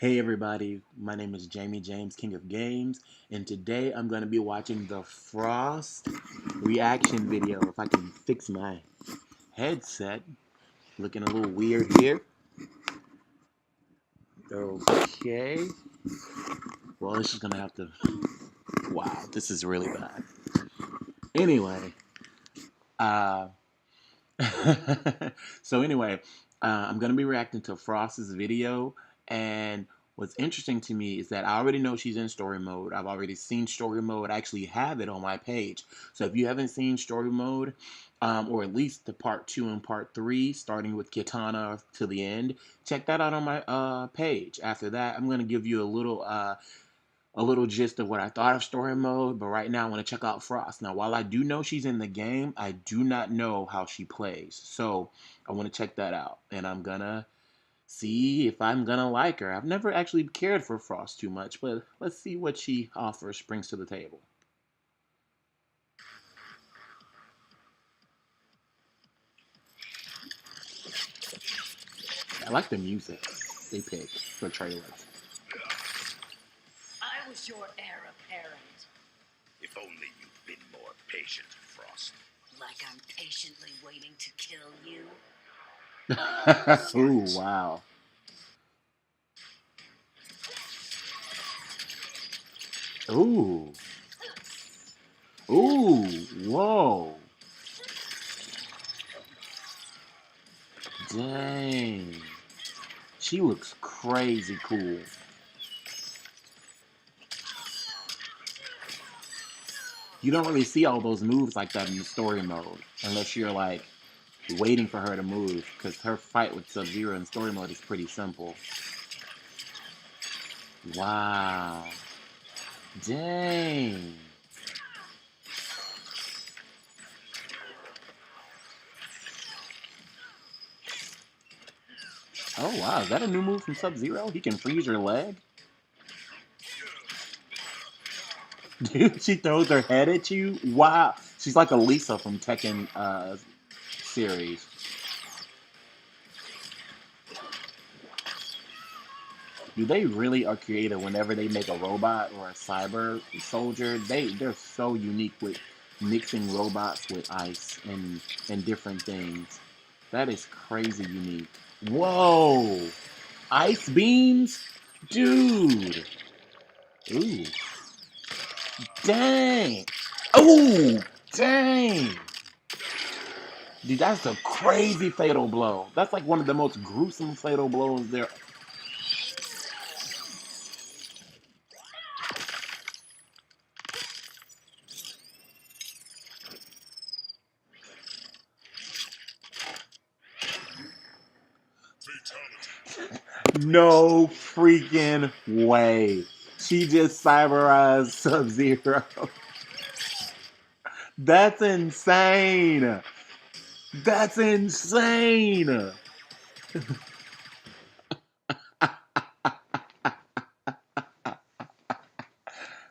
Hey everybody, my name is Jamie James, King of Games, and today I'm going to be watching the Frost reaction video. If I can fix my headset, looking a little weird here. Okay, well, it's just going to have to. Wow, this is really bad. Anyway, uh, I'm gonna be reacting to Frost's video, and what's interesting to me is that I already know she's in story mode. I've already seen story mode. I actually have it on my page. So if you haven't seen story mode, or at least the part two and part three, starting with Kitana to the end, check that out on my page. After that, I'm gonna give you a little gist of what I thought of story mode, but right now I want to check out Frost. Now, while I do know she's in the game, I do not know how she plays. So I want to check that out, and I'm gonna see if I'm gonna like her. I've never actually cared for Frost too much, but let's see what she offers, brings to the table. I like the music they pick for trailers. I was your heir apparent. If only you'd been more patient, Frost. Like I'm patiently waiting to kill you. Ooh, wow. Ooh. Ooh, whoa. Dang. She looks crazy cool. You don't really see all those moves like that in the story mode unless you're like waiting for her to move, because her fight with Sub-Zero in story mode is pretty simple. Wow. Dang. Oh wow, is that a new move from Sub-Zero? He can freeze your leg? Dude, she throws her head at you? Wow. She's like a Lisa from Tekken series. Do they really are creative whenever they make a robot or a cyber soldier? They're so unique with mixing robots with ice and different things. That is crazy unique. Whoa! Ice beams? Dude! Ooh. Dang! Oh! Dang! Dude, that's a crazy fatal blow. That's like one of the most gruesome fatal blows there. No freaking way. She just cyberized Sub-Zero. That's insane. That's insane.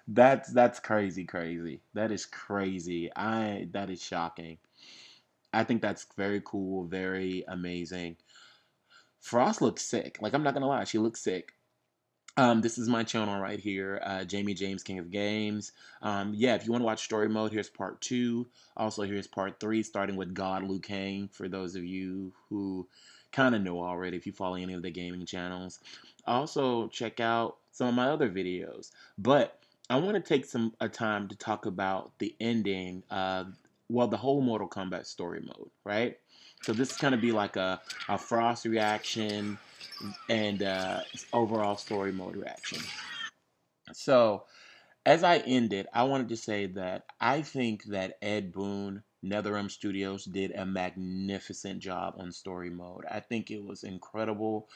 That's crazy, crazy. That is crazy. That is shocking. I think that's very cool, very amazing. Frost looks sick. Like I'm not gonna lie, she looks sick. This is my channel right here, Jamie James, King of Games. Yeah, if you want to watch story mode, here's part two. Also, here's part three, starting with God Liu Kang, for those of you who kind of know already if you follow any of the gaming channels. Also, check out some of my other videos. But I want to take some a time to talk about the ending, well, the whole Mortal Kombat story mode, right? So this is going to be like a Frost reaction and overall story mode reaction. So, as I ended, I wanted to say that I think that Ed Boon, NetherRealm Studios, did a magnificent job on story mode. I think it was incredible.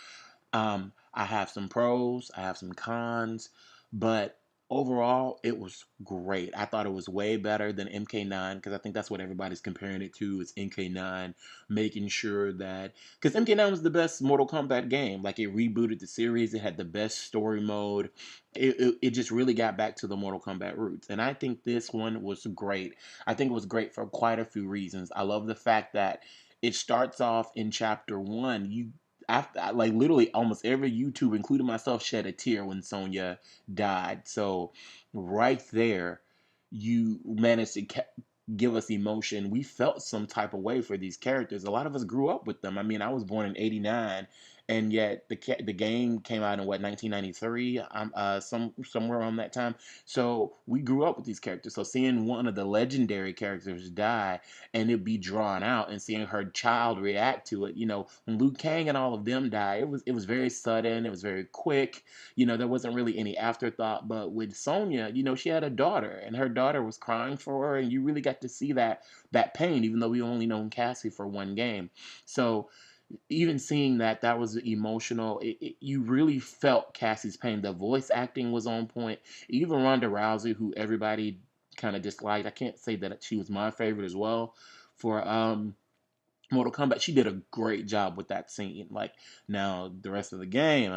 I have some pros, I have some cons, but overall, it was great. I thought it was way better than MK9 because I think that's what everybody's comparing it to is MK9, making sure that because MK9 was the best Mortal Kombat game. Like it rebooted the series, it had the best story mode. It just really got back to the Mortal Kombat roots, and I think this one was great. I think it was great for quite a few reasons. I love the fact that it starts off in chapter one. after like literally almost every YouTuber, including myself, shed a tear when Sonya died. So right there, you managed to give us emotion. We felt some type of way for these characters. A lot of us grew up with them. I mean, I was born in '89, and yet the game came out in what 1993, somewhere around that time. So we grew up with these characters. So seeing one of the legendary characters die and it be drawn out, and seeing her child react to it, when Liu Kang and all of them died, it was very sudden. It was very quick. There wasn't really any afterthought. But with Sonya, she had a daughter, and her daughter was crying for her, and you really got to see that pain, even though we only known Cassie for one game. So even seeing that was emotional. You really felt Cassie's pain. The voice acting was on point. Even Ronda Rousey, who everybody kind of disliked, I can't say that she was my favorite as well. For Mortal Kombat, she did a great job with that scene. Like now, the rest of the game,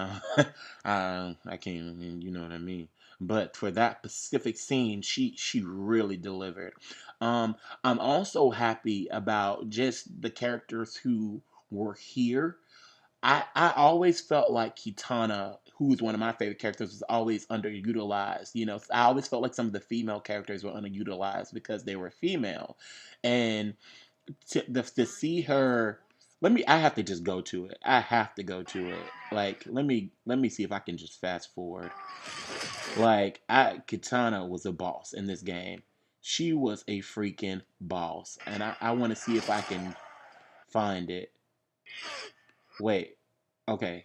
I can't, you know what I mean. But for that specific scene, she really delivered. Um, I'm also happy about just the characters who were here. I always felt like Kitana, who was one of my favorite characters, was always underutilized. I always felt like some of the female characters were underutilized because they were female, and to see her. I have to just go to it. I have to go to it. Like let me see if I can just fast forward. Like Kitana was a boss in this game. She was a freaking boss, and I want to see if I can find it. Wait, okay.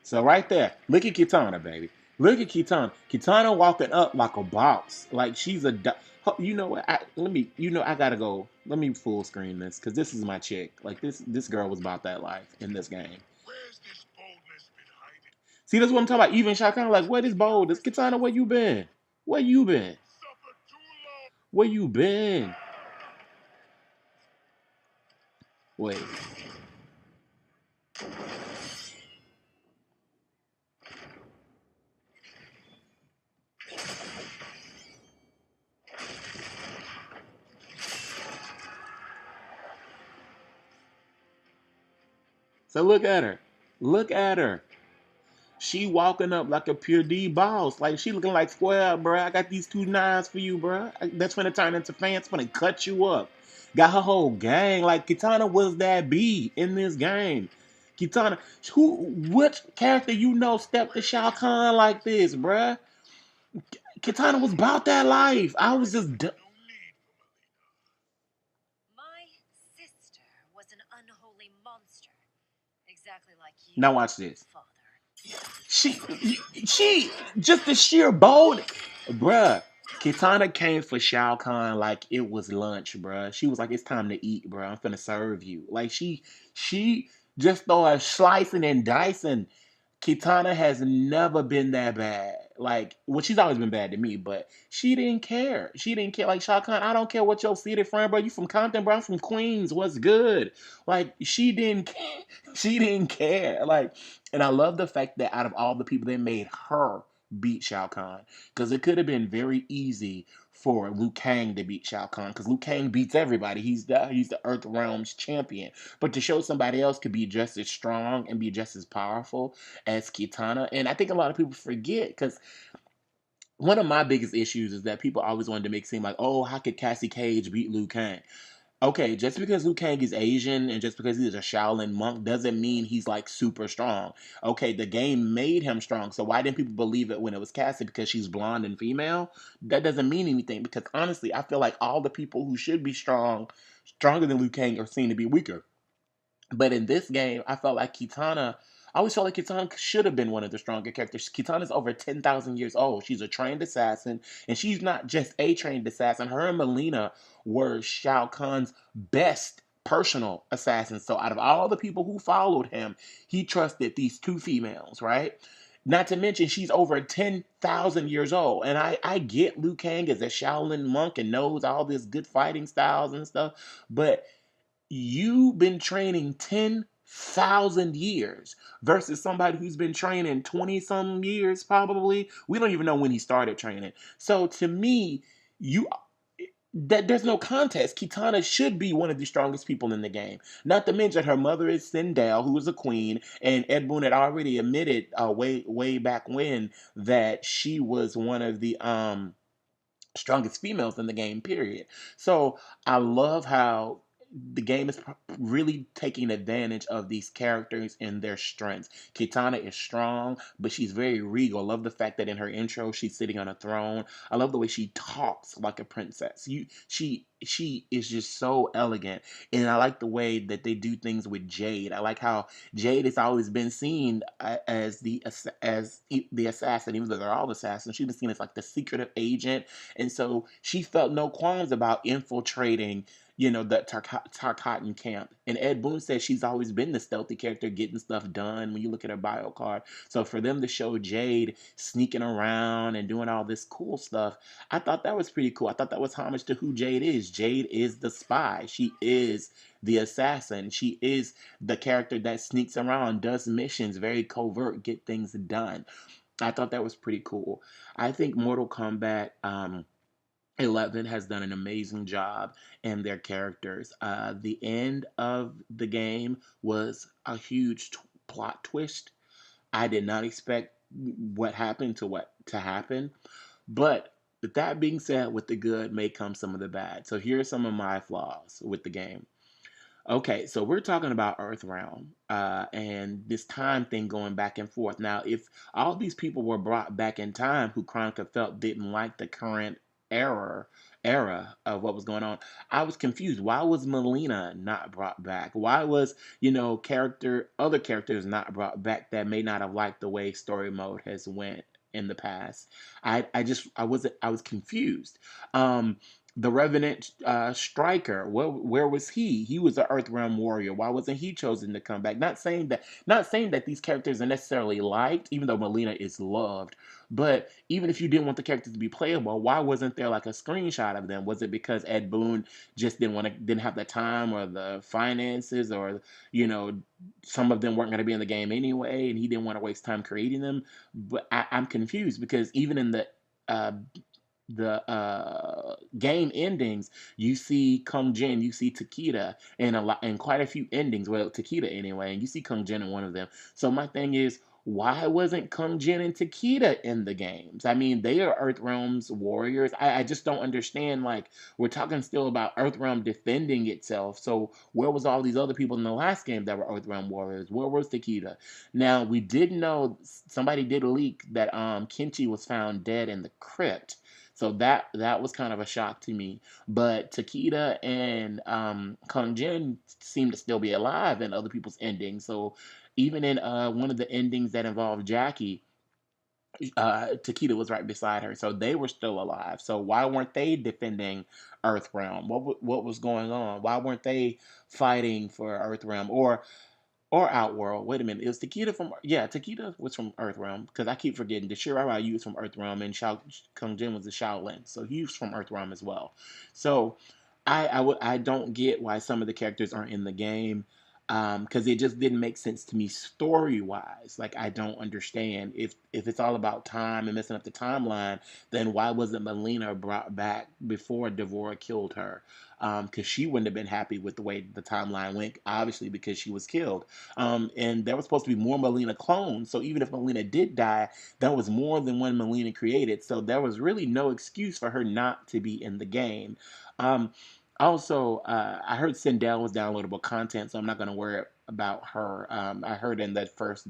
So right there, look at Kitana, baby. Look at Kitana. Kitana walking up like a boss. Like she's You know what? Let me. I gotta go. Let me full screen this because this is my chick. Like this girl was about that life in this game. Where's this boldness been hiding? See, that's what I'm talking about. Even Shao Kahn, like, where is bold? This Kitana, where you been? Where you been? Suffered too long. Where you been? Wait. So look at her. Look at her. She walking up like a pure D boss. Like she looking like square, bro. I got these two knives for you, bro. That's gonna turn into fans. Gonna cut you up. Got her whole gang. Like Kitana was that B in this game. Kitana, which character stepped to Shao Kahn like this, bruh? Kitana was about that life. I was just. No need for My sister was an unholy monster, exactly like you, Now watch this. father. She, she, just the sheer bold, bruh. Kitana came for Shao Kahn like it was lunch, bruh. She was like, "It's time to eat, bruh. I'm finna serve you." Like she just started slicing and dicing. Kitana has never been that bad. Like, well, she's always been bad to me, but she didn't care. She didn't care. Like Shao Kahn, I don't care what your city friend, bro. You from Compton, bro? I'm from Queens. What's good? Like, she didn't. She didn't care. Like, and I love the fact that out of all the people, they made her beat Shao Kahn because it could have been very easy for Liu Kang to beat Shao Kahn because Liu Kang beats everybody. He's the Earth Realm's champion. But to show somebody else could be just as strong and be just as powerful as Kitana. And I think a lot of people forget because one of my biggest issues is that people always wanted to make it seem like, oh, how could Cassie Cage beat Liu Kang? Okay, just because Liu Kang is Asian and just because he's a Shaolin monk doesn't mean he's like super strong. Okay, the game made him strong, so why didn't people believe it when it was Cassie because she's blonde and female? That doesn't mean anything because honestly, I feel like all the people who should be stronger than Liu Kang, are seen to be weaker. But in this game, I felt like Kitana. I always felt like Kitana should have been one of the stronger characters. Kitana's over 10,000 years old. She's a trained assassin, and she's not just a trained assassin. Her and Melina were Shao Kahn's best personal assassins. So out of all the people who followed him, he trusted these two females, right? Not to mention, she's over 10,000 years old. And I get Liu Kang as a Shaolin monk and knows all this good fighting styles and stuff, but you've been training 10,000 years versus somebody who's been training 20 some years, probably. We don't even know when he started training. So to me, you that there's no contest. Kitana should be one of the strongest people in the game. Not to mention her mother is Sindel, who was a queen, and Ed Boon had already admitted way back when that she was one of the strongest females in the game, period. So I love how the game is really taking advantage of these characters and their strengths. Kitana is strong, but she's very regal. I love the fact that in her intro she's sitting on a throne. I love the way she talks like a princess. She is just so elegant, and I like the way that they do things with Jade. I like how Jade has always been seen as the assassin, even though they're all assassins. She's been seen as like the secretive agent, and so she felt no qualms about infiltrating, the Tarkatan camp. And Ed Boon says she's always been the stealthy character, getting stuff done when you look at her bio card. So for them to show Jade sneaking around and doing all this cool stuff, I thought that was pretty cool. I thought that was homage to who Jade is. Jade is the spy. She is the assassin. She is the character that sneaks around, does missions, very covert, get things done. I thought that was pretty cool. I think Mortal Kombat 11 has done an amazing job in their characters. The end of the game was a huge plot twist. I did not expect what happened to happen, but with that being said, with the good may come some of the bad. So here are some of my flaws with the game. Okay, so we're talking about Earthrealm, and this time thing going back and forth. Now, if all these people were brought back in time who Chronica felt didn't like the current era era of what was going on, I was confused. Why was Melina not brought back? Why was, other characters not brought back that may not have liked the way story mode has went in the past? I was confused. Um, the Revenant Striker, where was he? He was an Earthrealm warrior. Why wasn't he chosen to come back? Not saying that these characters are necessarily liked, even though Melina is loved. But even if you didn't want the characters to be playable, why wasn't there like a screenshot of them? Was it because Ed Boon just didn't have the time or the finances, or you know some of them weren't going to be in the game anyway, and he didn't want to waste time creating them? But I'm confused because even in uh, the game endings, you see Kung Jin, you see Takeda, and quite a few endings. Well, Takeda anyway, and you see Kung Jin in one of them. So my thing is, why wasn't Kung Jin and Takeda in the games? I mean, they are Earthrealm's warriors. I just don't understand. Like, we're talking still about Earthrealm defending itself. So where was all these other people in the last game that were Earthrealm warriors? Where was Takeda? Now we did know somebody did leak that Kenchi was found dead in the crypt. So that was kind of a shock to me. But Takeda and Kung Jin seem to still be alive in other people's endings. So even in one of the endings that involved Jackie, Takeda was right beside her, so they were still alive. So why weren't they defending Earthrealm? What was going on? Why weren't they fighting for Earthrealm or Outworld? Wait a minute, is Takeda from? Yeah, Takeda was from Earthrealm because I keep forgetting. The Shirai Yu was from Earthrealm, and Kung Jin was the Shaolin, so he was from Earthrealm as well. So I don't get why some of the characters aren't in the game, because it just didn't make sense to me story wise. Like, I don't understand if it's all about time and messing up the timeline, then why wasn't Melina brought back before Devora killed her? Because she wouldn't have been happy with the way the timeline went, obviously because she was killed. And there was supposed to be more Melina clones, so even if Melina did die, that was more than one Melina created. So there was really no excuse for her not to be in the game. Um, Also, I heard Sindel was downloadable content, so I'm not going to worry about her. I heard in that first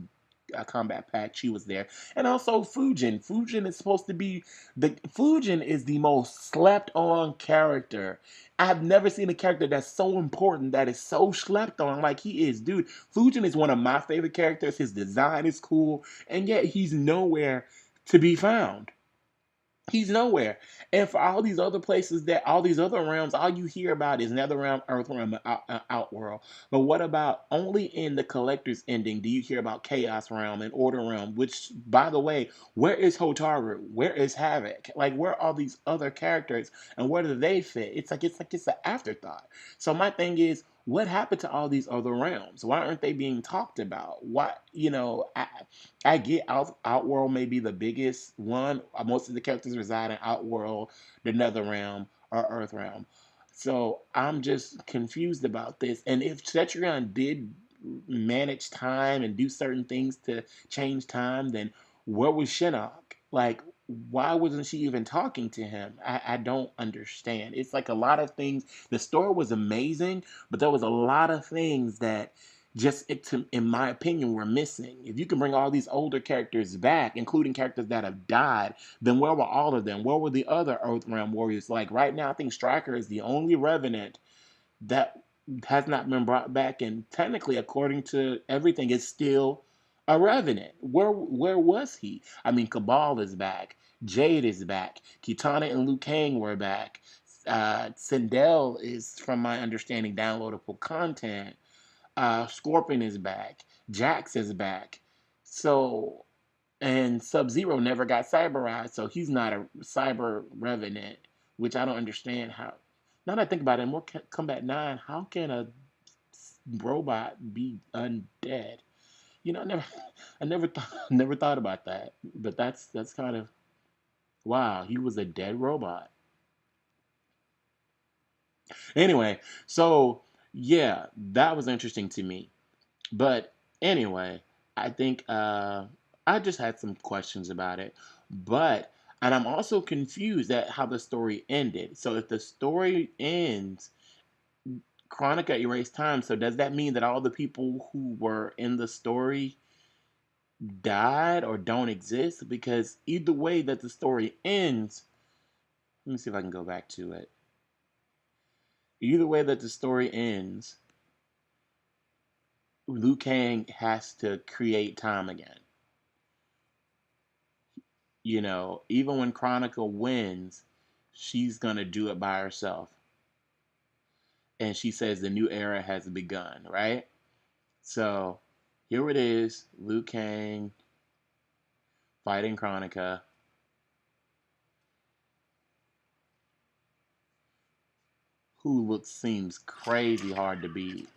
combat pack she was there, and also Fujin. Fujin is supposed to be Fujin is the most slept on character. I have never seen a character that's so important that is so slept on like he is, dude. Fujin is one of my favorite characters. His design is cool, and yet he's nowhere to be found. He's nowhere. And for all these other places, that all these other realms, all you hear about is Netherrealm, Earthrealm, and Outworld. But what about only in the collector's ending do you hear about Chaos Realm and Order Realm? Which, by the way, where is Hotaru? Where is Havoc? Like, where are all these other characters, and where do they fit? It's an afterthought. So my thing is, what happened to all these other realms? Why aren't they being talked about? Why, I get Outworld may be the biggest one. Most of the characters reside in Outworld, the Nether Realm, or Earth Realm. So I'm just confused about this. And if Cetrion did manage time and do certain things to change time, then where was Shinnok? Like, why wasn't she even talking to him? I don't understand. It's like a lot of things. The story was amazing, but there was a lot of things that just, in my opinion, were missing. If you can bring all these older characters back, including characters that have died, then where were all of them? Where were the other Earthrealm warriors? Like right now, I think Striker is the only Revenant that has not been brought back, and technically, according to everything, is still a Revenant. Where was he? I mean, Cabal is back, Jade is back, Kitana and Liu Kang were back. Sindel is, from my understanding, downloadable content. Scorpion is back. Jax is back. So, and Sub Zero never got cyberized, so he's not a cyber revenant, which I don't understand how. Now that I think about it, in Mortal Kombat 9, how can a robot be undead? I never thought, never thought about that. But that's kind of wow. He was a dead robot. Anyway, so yeah, that was interesting to me. But anyway, I think I just had some questions about it. But and I'm also confused at how the story ended. So if the story ends, Chronica erased time. So does that mean that all the people who were in the story died or don't exist? Because either way that the story ends, let me see if I can go back to it. Either way that the story ends, Liu Kang has to create time again. Even when Chronicle wins, she's gonna do it by herself. And she says the new era has begun, right? So here it is, Liu Kang fighting Chronica, who looks seems crazy hard to beat.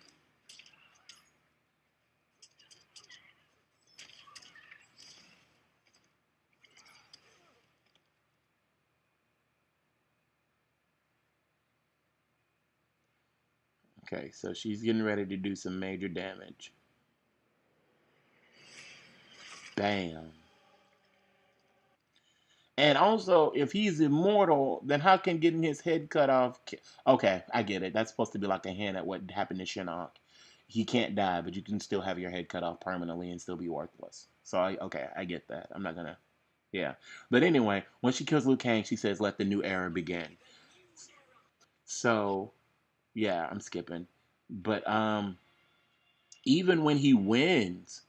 Okay, so she's getting ready to do some major damage. Bam. And also, if he's immortal, then how can getting his head cut off? Okay, I get it. That's supposed to be like a hint at what happened to Shinnok. He can't die, but you can still have your head cut off permanently and still be worthless. So, okay, I get that. I'm not gonna. Yeah. But anyway, when she kills Liu Kang, she says, "Let the new era begin." So, yeah, I'm skipping. But even when he wins,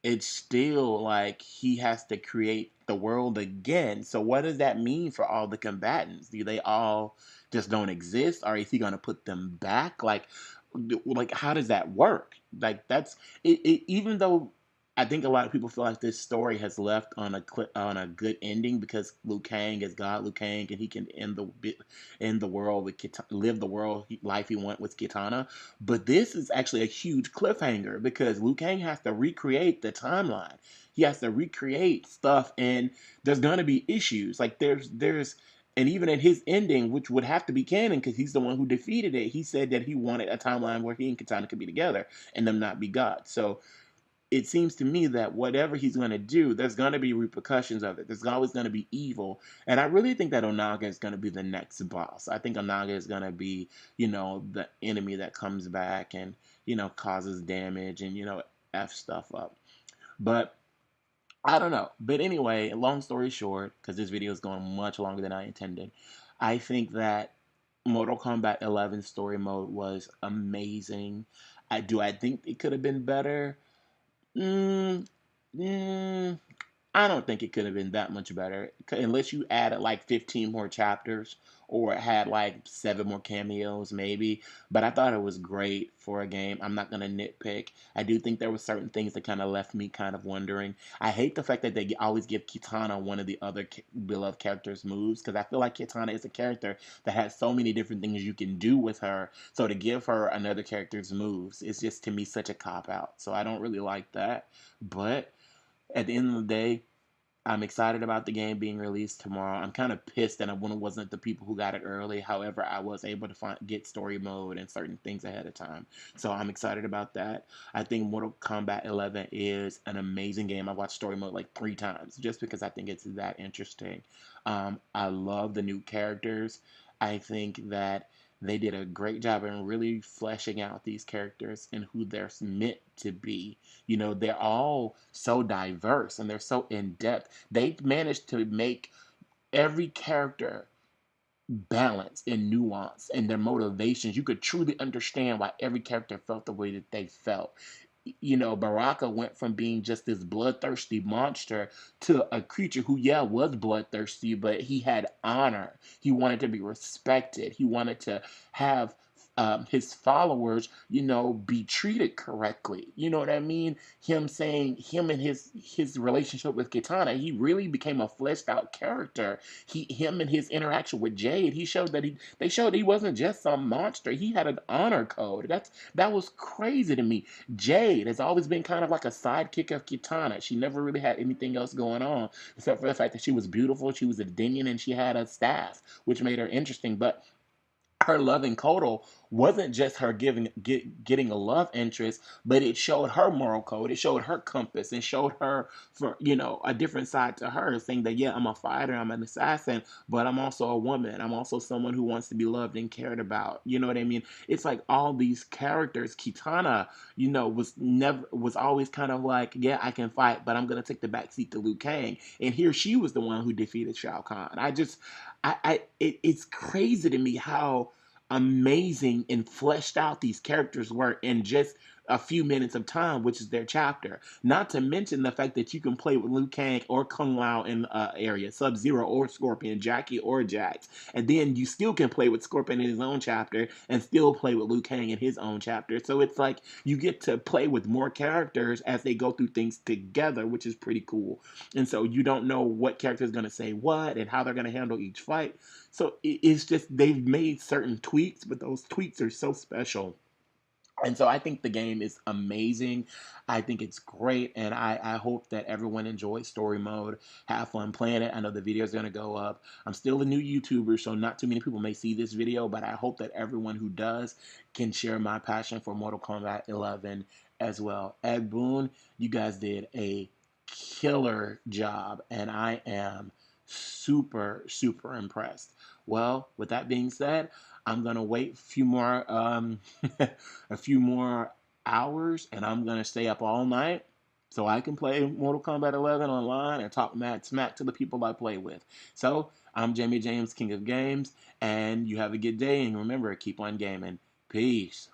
it's still like he has to create the world again. So what does that mean for all the combatants? Do they all just don't exist, or is he going to put them back? Like how does that work? Like that's even though I think a lot of people feel like this story has left on on a good ending because Liu Kang is God Liu Kang and he can end the world with live the world life he want with Kitana. But this is actually a huge cliffhanger because Liu Kang has to recreate the timeline. He has to recreate stuff, and there's gonna be issues. Like and even in his ending, which would have to be canon because he's the one who defeated it, he said that he wanted a timeline where he and Katana could be together and them not be God. So it seems to me that whatever he's going to do, there's going to be repercussions of it. There's always going to be evil. And I really think that Onaga is going to be the next boss. I think Onaga is going to be, the enemy that comes back and, causes damage and, F stuff up. But I don't know. But anyway, long story short, because this video is going much longer than I intended, I think that Mortal Kombat 11 story mode was amazing. I think it could have been better? Mm, mm, I don't think it could have been that much better unless you added like 15 more chapters or it had like 7 more cameos maybe. But I thought it was great for a game. I'm not gonna nitpick. I do think there were certain things that kind of left me kind of wondering. I hate the fact that they always give Kitana one of the other beloved characters' moves because I feel like Kitana is a character that has so many different things you can do with her. So to give her another character's moves is just to me such a cop out. So I don't really like that. But at the end of the day, I'm excited about the game being released tomorrow. I'm kind of pissed that I wasn't the people who got it early. However, I was able to get story mode and certain things ahead of time. So I'm excited about that. I think Mortal Kombat 11 is an amazing game. I watched story mode like 3 times just because I think it's that interesting. I love the new characters. I think that they did a great job in really fleshing out these characters and who they're meant to be. You know, they're all so diverse and they're so in depth. They managed to make every character balance and nuance and their motivations. You could truly understand why every character felt the way that they felt. You know, Baraka went from being just this bloodthirsty monster to a creature who, yeah, was bloodthirsty, but he had honor. He wanted to be respected. He wanted to have his followers, you know, be treated correctly. You know what I mean? Him saying him and his relationship with Kitana, he really became a fleshed out character. Him and his interaction with Jade, he showed that they showed he wasn't just some monster. He had an honor code. That was crazy to me. Jade has always been kind of like a sidekick of Kitana. She never really had anything else going on except for the fact that she was beautiful, she was a Dinian, and she had a staff, which made her interesting. But her loving Kotal wasn't just her getting a love interest, but it showed her moral code. It showed her compass and showed her for a different side to her, saying that yeah, I'm a fighter, I'm an assassin, but I'm also a woman. I'm also someone who wants to be loved and cared about. You know what I mean? It's like all these characters. Kitana, was always kind of like, yeah, I can fight, but I'm gonna take the backseat to Liu Kang. And here she was the one who defeated Shao Kahn. It's crazy to me how amazing and fleshed out these characters were in just a few minutes of time, which is their chapter. Not to mention the fact that you can play with Liu Kang or Kung Lao in area, Sub Zero or Scorpion, Jackie or Jax, and then you still can play with Scorpion in his own chapter and still play with Liu Kang in his own chapter. So it's like you get to play with more characters as they go through things together, which is pretty cool. And so you don't know what character is going to say what and how they're going to handle each fight. So it's just they've made certain tweaks, but those tweaks are so special. And so I think the game is amazing. I think it's great. And I hope that everyone enjoys story mode. Have fun playing it. I know the video is going to go up. I'm still a new YouTuber, so not too many people may see this video, but I hope that everyone who does can share my passion for Mortal Kombat 11 as well. Ed Boon, you guys did a killer job, and I am super, super impressed. Well, with that being said, I'm gonna wait a few more a few more hours, and I'm gonna stay up all night so I can play Mortal Kombat 11 online and talk mad smack to the people I play with. So I'm Jamie James, King of Games, and you have a good day. And remember, keep on gaming. Peace.